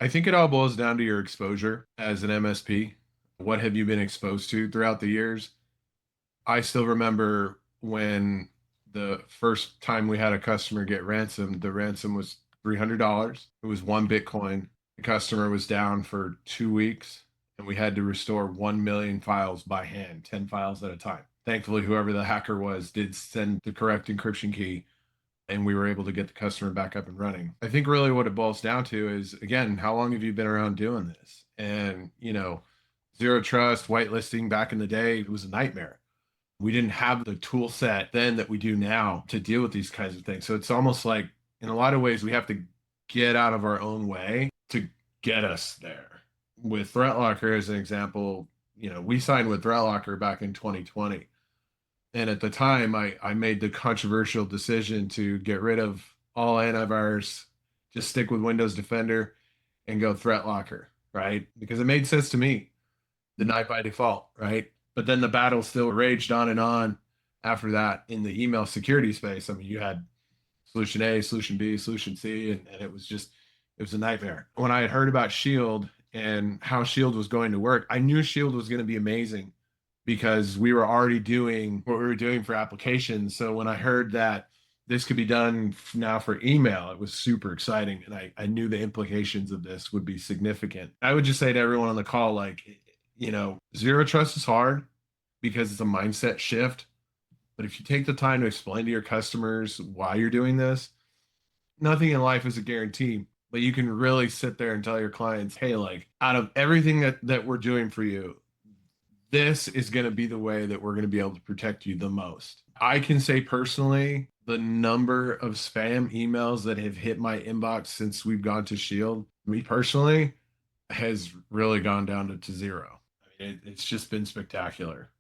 I think it all boils down to your exposure as an MSP. What have you been exposed to throughout the years? I still remember when the first time we had a customer get ransomed, the ransom was $300. It was one Bitcoin. The customer was down for 2 weeks, and we had to restore 1 million files by hand, 10 files at a time. Thankfully, whoever the hacker was did send the correct encryption key, and we were able to get the customer back up and running. I think really what it boils down to is, again, how long have you been around doing this? And, zero trust, whitelisting back in the day, it was a nightmare. We didn't have the tool set then that we do now to deal with these kinds of things. So it's almost like, in a lot of ways, we have to get out of our own way to get us there. With ThreatLocker as an example, we signed with ThreatLocker back in 2020. And at the time, I made the controversial decision to get rid of all antivirus, just stick with Windows Defender and go ThreatLocker, right? Because it made sense to me, deny by default, right? But then the battle still raged on and on after that in the email security space. I mean, you had solution A, solution B, solution C, and it was a nightmare. When I had heard about Shield and how Shield was going to work, I knew Shield was going to be amazing because we were already doing what we were doing for applications. So when I heard that this could be done now for email, it was super exciting. And I knew the implications of this would be significant. I would just say to everyone on the call, like, zero trust is hard because it's a mindset shift. But if you take the time to explain to your customers why you're doing this, nothing in life is a guarantee. But you can really sit there and tell your clients, hey, like out of everything that we're doing for you, this is going to be the way that we're going to be able to protect you the most. I can say personally, the number of spam emails that have hit my inbox since we've gone to Shield, me personally, has really gone down to zero. I mean, it's just been spectacular.